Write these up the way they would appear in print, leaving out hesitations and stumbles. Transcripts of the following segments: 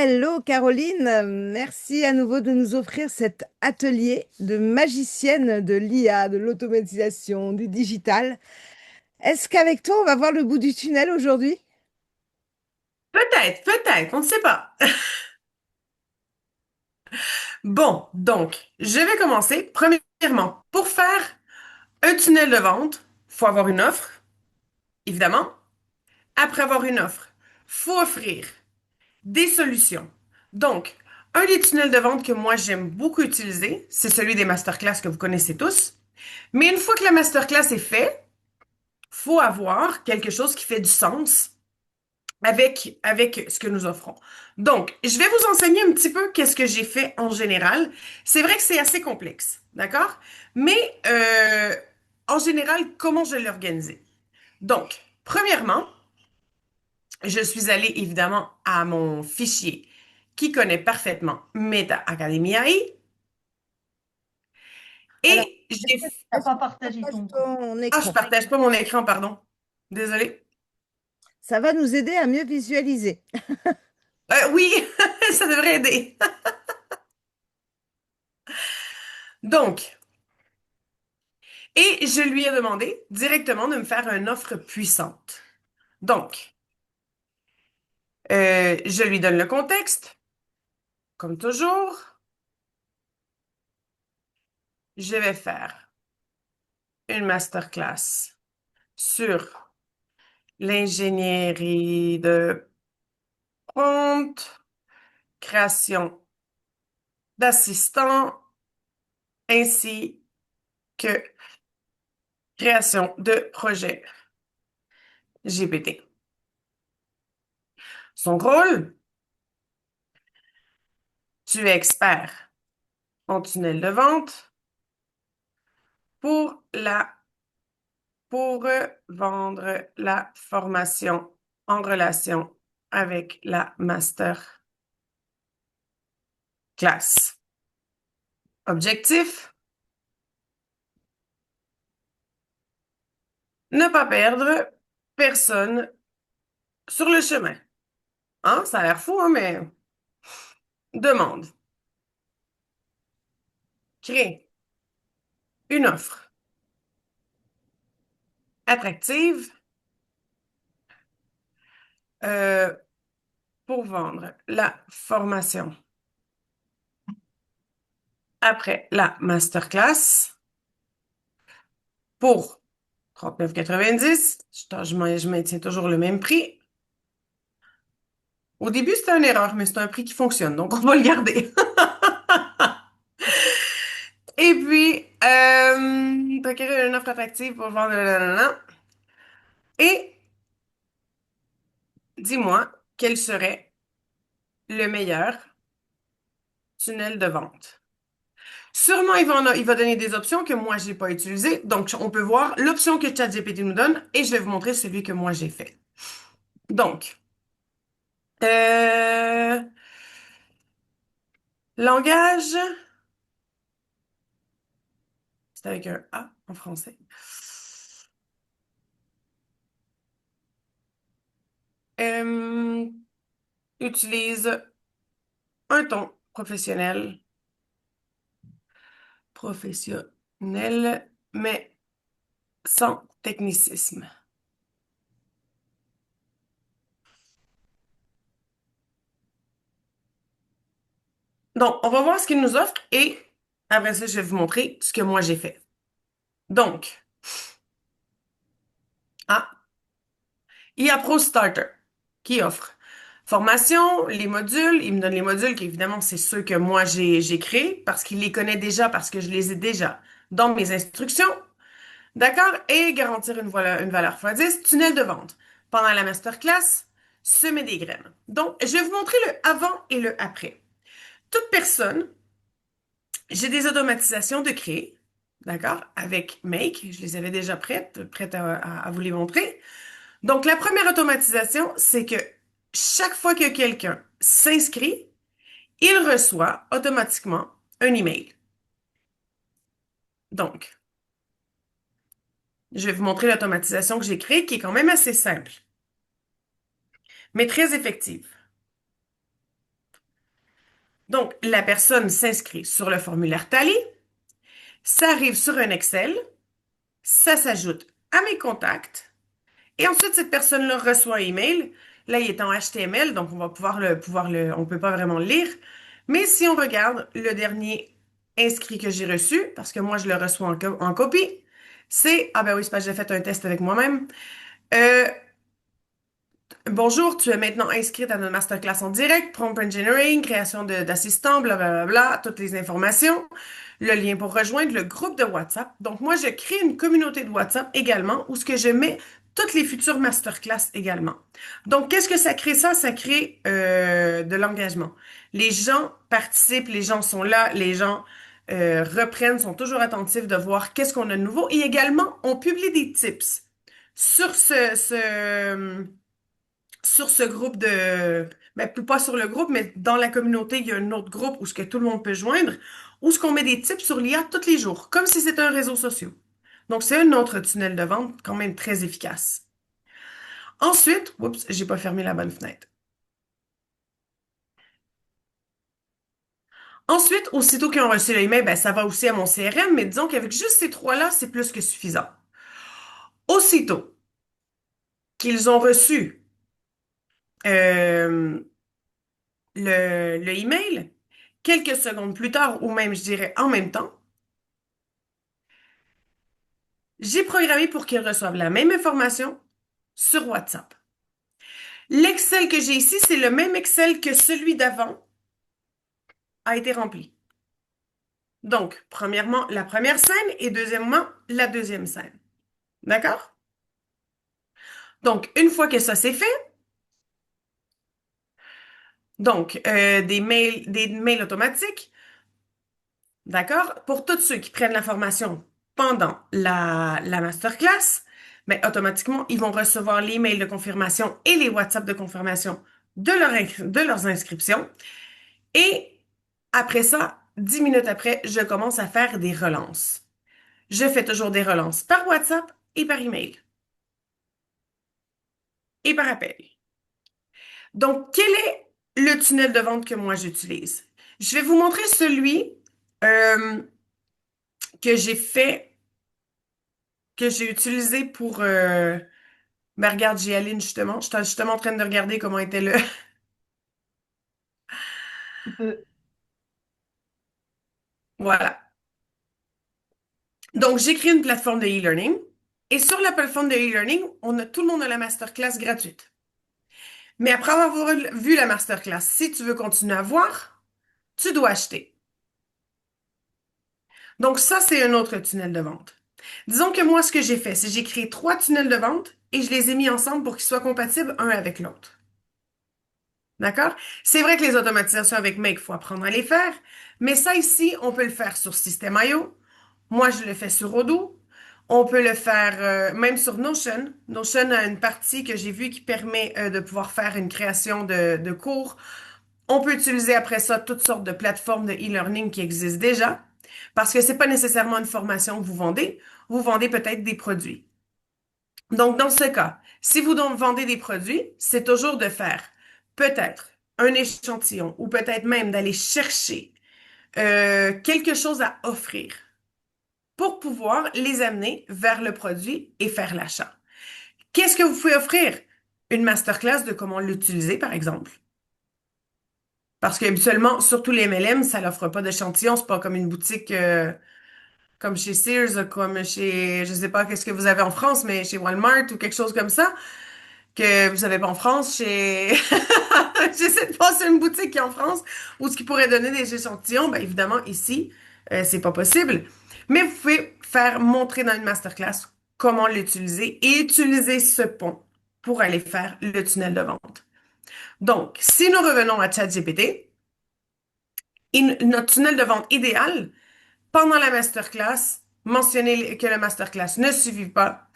Hello Caroline, merci à nouveau de nous offrir cet atelier de magicienne de l'IA, de l'automatisation, du digital. Est-ce qu'avec toi, on va voir le bout du tunnel aujourd'hui? Peut-être, on ne sait pas. Bon, donc, je vais commencer. Premièrement, pour faire un tunnel de vente, faut avoir une offre, évidemment. Après avoir une offre, faut offrir des solutions. Donc, un des tunnels de vente que moi j'aime beaucoup utiliser, c'est celui des masterclass que vous connaissez tous. Mais une fois que la masterclass est faite, faut avoir quelque chose qui fait du sens avec ce que nous offrons. Donc, je vais vous enseigner un petit peu qu'est-ce que j'ai fait en général. C'est vrai que c'est assez complexe, d'accord? Mais en général, comment je l'ai organisé? Donc, premièrement, je suis allée évidemment à mon fichier qui connaît parfaitement Meta Academy AI Alors, et est-ce j'ai... que T'as est-ce pas que tu partagé partages ton truc. ton Ah, je écran? partage pas mon écran, pardon. Désolée. Ça va nous aider à mieux visualiser. Oui, ça devrait aider. Donc, et je lui ai demandé directement de me faire une offre puissante. Donc, je lui donne le contexte, comme toujours. Je vais faire une masterclass sur l'ingénierie de prompt, création d'assistants, ainsi que création de projets GPT. Son rôle, tu es expert en tunnel de vente pour la pour vendre la formation en relation avec la master class. Objectif, ne pas perdre personne sur le chemin. Hein? Ça a l'air fou, hein, mais demande. Crée une offre attractive euh, pour vendre la formation après la masterclass pour 39,90. Je maintiens toujours le même prix. Au début, c'était une erreur, mais c'est un prix qui fonctionne, donc on va le garder. Et puis, procurer une offre attractive pour vendre. Nanana. Et dis-moi quel serait le meilleur tunnel de vente. Sûrement, il va donner des options que moi, j'ai pas utilisées. Donc, on peut voir l'option que ChatGPT nous donne et je vais vous montrer celui que moi, j'ai fait. Donc, euh, langage, c'est avec un A en français. Euh, utilise un ton professionnel, mais sans technicisme. Donc, on va voir ce qu'il nous offre et après ça, je vais vous montrer ce que moi j'ai fait. Donc, ah, IA Pro Starter qui offre formation, les modules. Il me donne les modules qui, évidemment, c'est ceux que moi j'ai créés parce qu'il les connaît déjà, parce que je les ai déjà dans mes instructions. D'accord? Et garantir une valeur x10, tunnel de vente. Pendant la masterclass, semer des graines. Donc, je vais vous montrer le avant et le après. Toute personne, j'ai des automatisations de créer, d'accord, avec Make. Je les avais déjà prêtes à vous les montrer. Donc, la première automatisation, c'est que chaque fois que quelqu'un s'inscrit, il reçoit automatiquement un email. Donc, je vais vous montrer l'automatisation que j'ai créée, qui est quand même assez simple, mais très effective. Donc, la personne s'inscrit sur le formulaire Tally, ça arrive sur un Excel, ça s'ajoute à mes contacts, et ensuite, cette personne-là reçoit un email. Là, il est en HTML, donc on va on peut pas vraiment le lire. Mais si on regarde le dernier inscrit que j'ai reçu, parce que moi, je le reçois en copie, c'est, ah ben oui, c'est parce que j'ai fait un test avec moi-même. Euh, Bonjour, tu es maintenant inscrite à notre masterclass en direct, prompt engineering, création d'assistants, blablabla, toutes les informations, le lien pour rejoindre le groupe de WhatsApp. Donc, moi, je crée une communauté de WhatsApp également où ce que je mets toutes les futures masterclass également. Donc, qu'est-ce que ça crée ça? Ça crée de l'engagement. Les gens participent, les gens sont là, les gens reprennent, sont toujours attentifs de voir qu'est-ce qu'on a de nouveau. Et également, on publie des tips sur sur ce groupe ben, pas sur le groupe, mais dans la communauté, il y a un autre groupe où ce que tout le monde peut joindre, où ce qu'on met des tips sur l'IA tous les jours, comme si c'était un réseau social. Donc, c'est un autre tunnel de vente quand même très efficace. Ensuite, oups, j'ai pas fermé la bonne fenêtre. Ensuite, aussitôt qu'ils ont reçu l'email, ben, ça va aussi à mon CRM, mais disons qu'avec juste ces trois-là, c'est plus que suffisant. Aussitôt qu'ils ont reçu euh, le email, quelques secondes plus tard, ou même, je dirais, en même temps, j'ai programmé pour qu'ils reçoivent la même information sur WhatsApp. L'Excel que j'ai ici, c'est le même Excel que celui d'avant a été rempli. Donc, premièrement, la première scène et deuxièmement, la deuxième scène. D'accord? Donc, une fois que ça c'est fait, donc des mails automatiques, d'accord? Pour tous ceux qui prennent la formation pendant la masterclass, mais automatiquement, ils vont recevoir les mails de confirmation et les WhatsApp de confirmation de leurs inscriptions. Et après ça, 10 minutes après, je commence à faire des relances. Je fais toujours des relances par WhatsApp et par email et par appel. Donc, quel est le tunnel de vente que moi j'utilise? Je vais vous montrer celui euh, que j'ai fait, que j'ai utilisé pour... ben regarde, j'y allais justement. J'étais justement en train de regarder comment était le... Tu peux. Voilà. Donc, j'ai créé une plateforme de e-learning. Et sur la plateforme de e-learning, tout le monde a la masterclass gratuite. Mais après avoir vu la masterclass, si tu veux continuer à voir, tu dois acheter. Donc ça, c'est un autre tunnel de vente. Disons que moi, ce que j'ai fait, c'est que j'ai créé trois tunnels de vente et je les ai mis ensemble pour qu'ils soient compatibles un avec l'autre. D'accord? C'est vrai que les automatisations avec Make, il faut apprendre à les faire, mais ça ici, on peut le faire sur System.io. Moi, je le fais sur Odoo. On peut le faire même sur Notion. Notion a une partie que j'ai vue qui permet de pouvoir faire une création de cours. On peut utiliser après ça toutes sortes de plateformes de e-learning qui existent déjà, parce que c'est pas nécessairement une formation que vous vendez peut-être des produits. Donc, dans ce cas, si vous donc vendez des produits, c'est toujours de faire peut-être un échantillon ou peut-être même d'aller chercher quelque chose à offrir pour pouvoir les amener vers le produit et faire l'achat. Qu'est-ce que vous pouvez offrir? Une masterclass de comment l'utiliser, par exemple. Parce qu'habituellement, surtout les MLM, ça l'offre pas d'échantillon. C'est pas comme une boutique comme chez Sears, comme chez, je sais pas qu'est-ce que vous avez en France, mais chez Walmart ou quelque chose comme ça, que vous avez pas en France, chez... J'essaie de penser à une boutique qui est en France où ce qui pourrait donner des échantillons. Ben évidemment, ici, c'est pas possible. Mais vous pouvez faire montrer dans une masterclass comment l'utiliser et utiliser ce pont pour aller faire le tunnel de vente. Donc, si nous revenons à ChatGPT, notre tunnel de vente idéal, pendant la masterclass, mentionner que la masterclass ne suffit pas.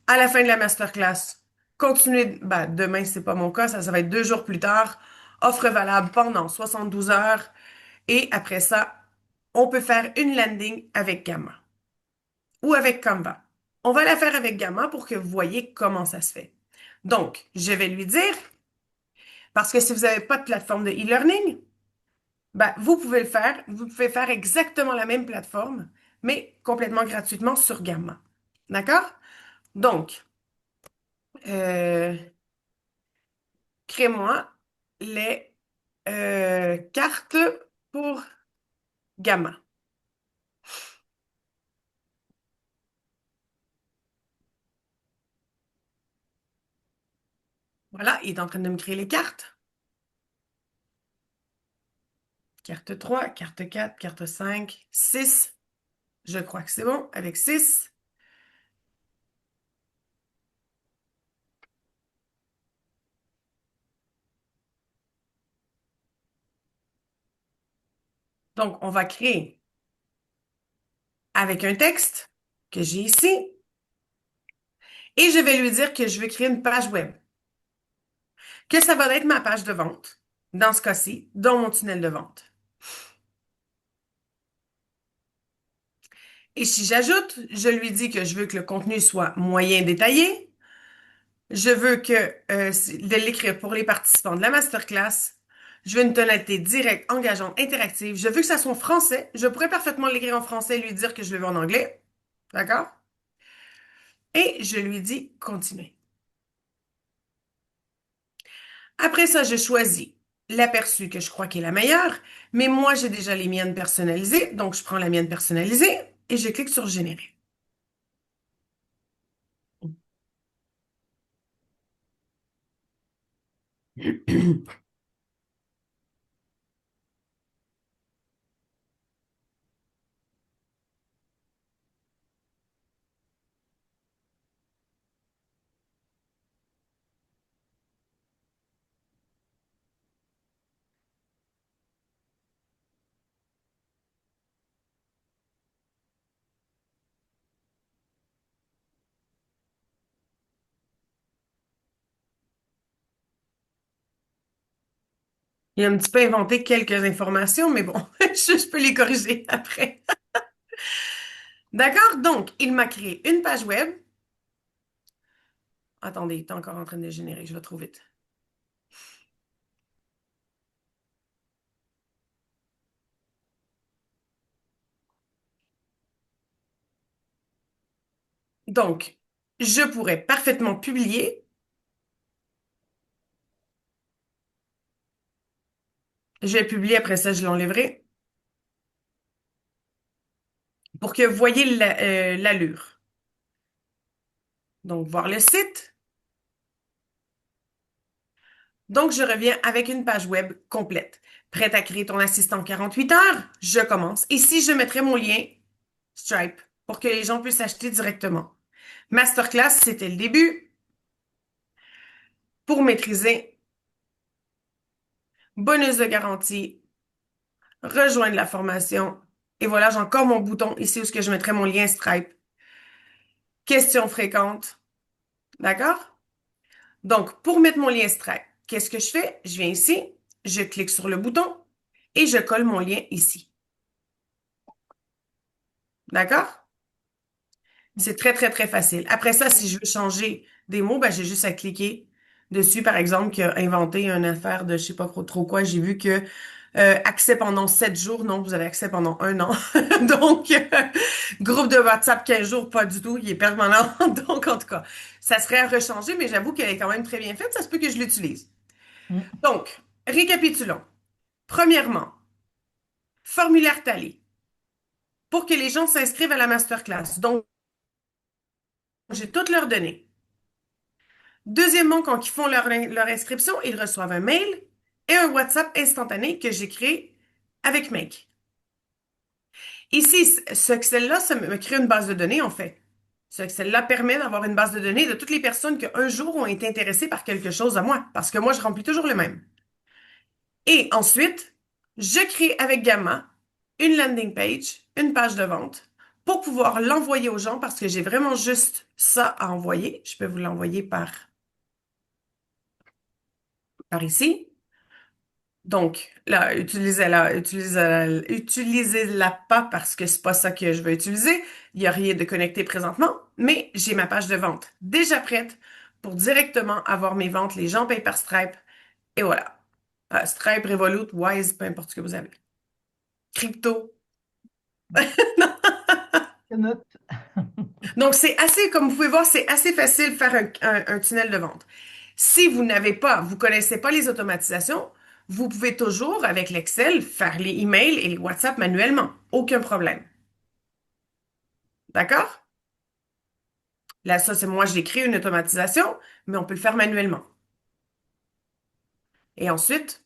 À la fin de la masterclass, continuez, ben, demain, c'est pas mon cas, ça va être 2 jours plus tard. Offre valable pendant 72 heures. Et après ça, on peut faire une landing avec Gamma ou avec Canva. On va la faire avec Gamma pour que vous voyez comment ça se fait. Donc, je vais lui dire, parce que si vous n'avez pas de plateforme de e-learning, Ben, vous pouvez le faire. Vous pouvez faire exactement la même plateforme, mais complètement gratuitement sur Gamma. D'accord? Donc, euh, crée-moi les cartes pour Gamma. Voilà, il est en train de me créer les cartes. Carte 3, carte 4, carte 5, 6. Je crois que c'est bon avec 6. Donc, on va créer avec un texte que j'ai ici et je vais lui dire que je veux créer une page web, que ça va être ma page de vente, dans ce cas-ci, dans mon tunnel de vente. Et si j'ajoute, je lui dis que je veux que le contenu soit moyen détaillé. Je veux de l'écrire pour les participants de la masterclass. Je veux une tonalité directe, engageante, interactive. Je veux que ça soit en français. Je pourrais parfaitement l'écrire en français et lui dire que je le veux en anglais. D'accord? Et je lui dis continuer. Après ça, je choisis l'aperçu que je crois qui est la meilleure, mais moi, j'ai déjà les miennes personnalisées, donc je prends la mienne personnalisée et je clique sur générer. Il a un petit peu inventé quelques informations, mais bon, je peux les corriger après. D'accord? Donc, il m'a créé une page web. Attendez, il est encore en train de générer, je vais trop vite. Donc, je pourrais parfaitement publier. Je vais publier, après ça, je l'enlèverai pour que vous voyez l'allure. Donc, voir le site. Donc, je reviens avec une page web complète. Prête à créer ton assistant en 48 heures? Je commence. Ici, je mettrai mon lien Stripe pour que les gens puissent acheter directement. Masterclass, c'était le début. Pour maîtriser, bonus de garantie, rejoindre la formation. Et voilà, j'ai encore mon bouton ici où est-ce que je mettrai mon lien Stripe. Questions fréquentes. D'accord? Donc, pour mettre mon lien Stripe, qu'est-ce que je fais? Je viens ici, je clique sur le bouton et je colle mon lien ici. D'accord? C'est très, très, très facile. Après ça, si je veux changer des mots, ben, j'ai juste à cliquer dessus, par exemple, qui a inventé une affaire de je sais pas trop quoi. J'ai vu que accès pendant 7 jours. Non, vous avez accès pendant 1 an. Donc, groupe de WhatsApp 15 jours, pas du tout. Il est permanent. Donc, en tout cas, ça serait à rechanger, mais j'avoue qu'elle est quand même très bien faite. Ça se peut que je l'utilise. Mm. Donc, récapitulons. Premièrement, formulaire Tally pour que les gens s'inscrivent à la masterclass. Donc, j'ai toutes leurs données. Deuxièmement, quand ils font leur inscription, ils reçoivent un mail et un WhatsApp instantané que j'ai créé avec Make. Ici, ce Excel-là, ça me crée une base de données, en fait. Ce Excel-là permet d'avoir une base de données de toutes les personnes qui, un jour, ont été intéressées par quelque chose à moi, parce que moi, je remplis toujours le même. Et ensuite, je crée avec Gamma une landing page, une page de vente, pour pouvoir l'envoyer aux gens, parce que j'ai vraiment juste ça à envoyer. Je peux vous l'envoyer par ici. Donc, là, utilisez-la pas parce que c'est pas ça que je veux utiliser. Il n'y a rien de connecté présentement, mais j'ai ma page de vente déjà prête pour directement avoir mes ventes. Les gens payent par Stripe et voilà. Stripe, Revolut, Wise, peu importe ce que vous avez. Crypto. Come up. Donc, c'est assez, comme vous pouvez voir, c'est assez facile de faire un tunnel de vente. Si vous n'avez pas, vous connaissez pas les automatisations, vous pouvez toujours, avec l'Excel, faire les emails et les WhatsApp manuellement. Aucun problème. D'accord? Là, ça, c'est moi, j'ai créé une automatisation, mais on peut le faire manuellement. Et ensuite,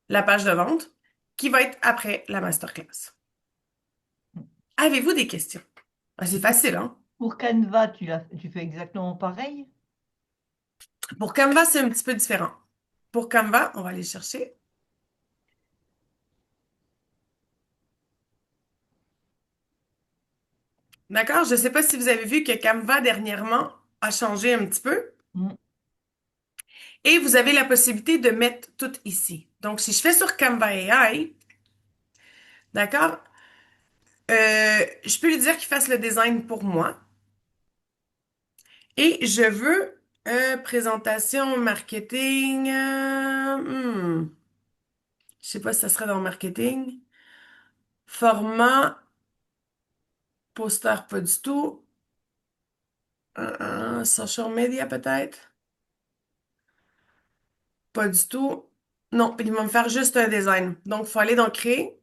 la page de vente qui va être après la masterclass. Avez-vous des questions? Ah, c'est facile, hein? Pour Canva, tu fais exactement pareil? Pour Canva, c'est un petit peu différent. Pour Canva, on va aller chercher. D'accord? Je ne sais pas si vous avez vu que Canva dernièrement a changé un petit peu. Mm. Et vous avez la possibilité de mettre tout ici. Donc, si je fais sur Canva AI, d'accord? Je peux lui dire qu'il fasse le design pour moi. Et je veux présentation marketing. Je sais pas si ça serait dans le marketing. Format, poster, pas du tout. Social media, peut-être. Pas du tout. Non, il va me faire juste un design. Donc, il faut aller dans Créer.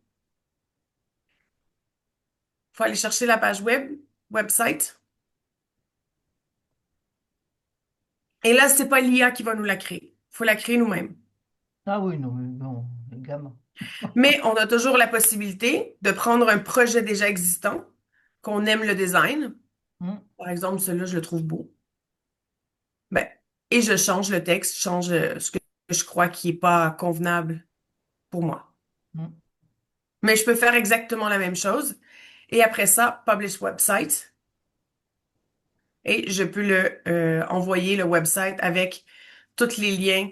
Il faut aller chercher la page web, website. Et là, c'est pas l'IA qui va nous la créer. Il faut la créer nous-mêmes. Ah oui, non, mais bon, les gamins. Mais on a toujours la possibilité de prendre un projet déjà existant, qu'on aime le design. Mm, Par exemple, celui-là, je le trouve beau. Ben, et je change le texte, je change ce que je crois qui est pas convenable pour moi. mm, Mais je peux faire exactement la même chose. Et après ça, publish website. Et je peux envoyer le website avec tous les liens.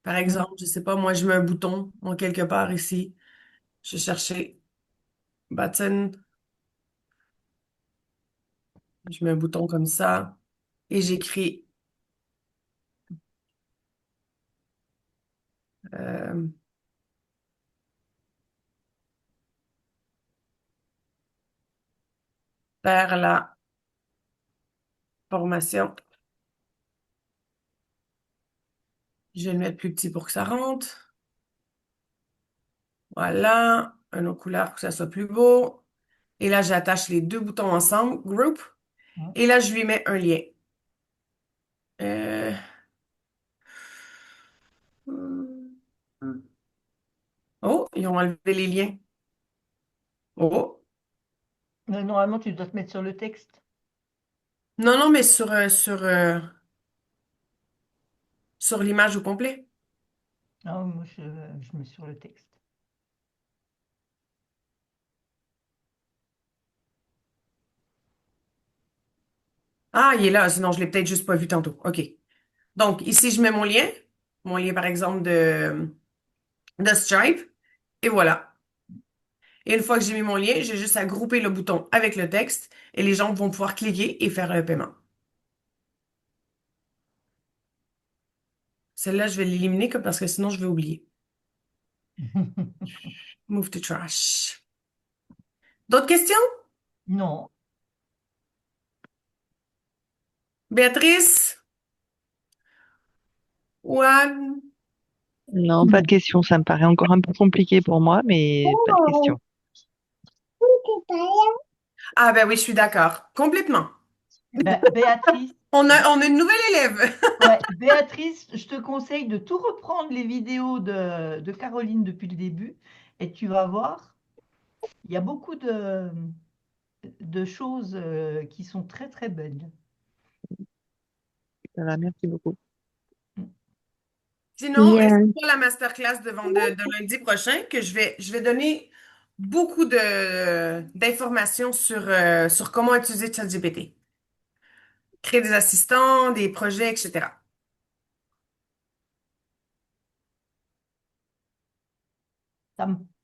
Par mm. exemple, je sais pas, moi, je mets un bouton en quelque part ici. Je vais chercher button. Je mets un bouton comme ça. Et j'écris euh, faire la formation. Je vais le mettre plus petit pour que ça rentre. Voilà. Un autre couleur pour que ça soit plus beau. Et là, j'attache les deux boutons ensemble. Group. Mm. Et là, je lui mets un lien. Euh, Oh, ils ont enlevé les liens. Oh. Mais normalement, tu dois te mettre sur le texte. Non, non, mais sur l'image au complet. Ah oui, moi, je mets sur le texte. Ah, il est là. Sinon, je l'ai peut-être juste pas vu tantôt. OK. Donc, ici, je mets mon lien, par exemple, de Stripe. Et voilà. Et une fois que j'ai mis mon lien, j'ai juste à grouper le bouton avec le texte et les gens vont pouvoir cliquer et faire un paiement. Celle-là, je vais l'éliminer parce que sinon, je vais oublier. Move to trash. D'autres questions? Non. Béatrice? Juan? Non, pas de question. Ça me paraît encore un peu compliqué pour moi, mais pas de question. Ah ben oui, je suis d'accord. Complètement. Béatrice, On a une nouvelle élève. ouais, Béatrice, je te conseille de tout reprendre les vidéos de Caroline depuis le début et tu vas voir, il y a beaucoup de choses qui sont très très belles. Voilà, merci beaucoup. Sinon, est-ce Yeah. pour la masterclass de lundi prochain que je vais donner beaucoup d'informations sur comment utiliser ChatGPT, créer des assistants, des projets, etc.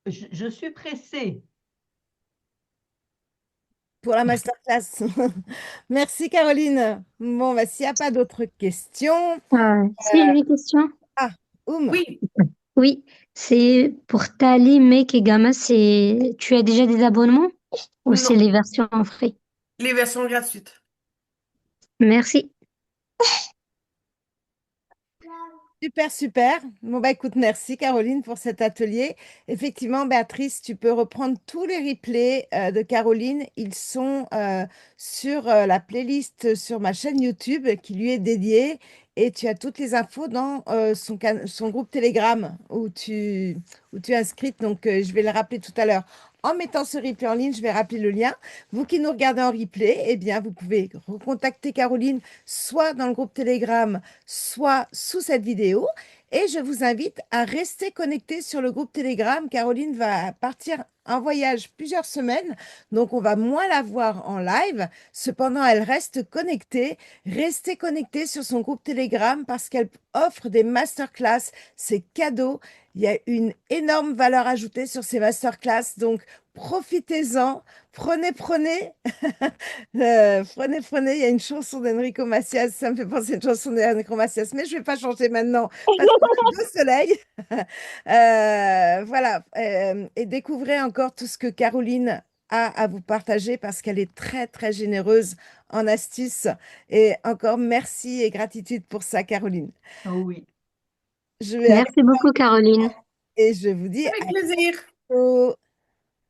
Je suis pressée. Pour la masterclass. Merci Caroline. Bon, bah, s'il n'y a pas d'autres questions. Si, j'ai une question. Ah, Oum. Oui, Oui, c'est pour Tali, Make et Gamma, tu as déjà des abonnements ou c'est Non, les versions en free? les versions gratuites. Merci. Super, super. Bon, bah écoute, merci Caroline pour cet atelier. Effectivement, Béatrice, tu peux reprendre tous les replays de Caroline. Ils sont sur la playlist sur ma chaîne YouTube qui lui est dédiée et tu as toutes les infos dans son groupe Telegram où tu es inscrite. Donc, je vais le rappeler tout à l'heure. En mettant ce replay en ligne, je vais rappeler le lien. Vous qui nous regardez en replay, eh bien, vous pouvez recontacter Caroline soit dans le groupe Telegram, soit sous cette vidéo. Et je vous invite à rester connecté sur le groupe Telegram. Caroline va partir en voyage plusieurs semaines, donc on va moins la voir en live. Cependant, elle reste connectée. Restez connecté sur son groupe Telegram parce qu'elle offre des masterclass. C'est cadeau. Il y a une énorme valeur ajoutée sur ces masterclass. Donc, profitez-en. Prenez. Prenez, il y a une chanson d'Enrico Macias, ça me fait penser à une chanson d'Enrico Macias, mais je ne vais pas chanter maintenant parce qu'on a deux soleils. Voilà, et découvrez encore tout ce que Caroline a à vous partager parce qu'elle est très, très généreuse en astuces. Et encore merci et gratitude pour ça, Caroline. Oh oui. Je vais arrêter Merci beaucoup, Caroline. et je vous dis à Avec plaisir. bientôt.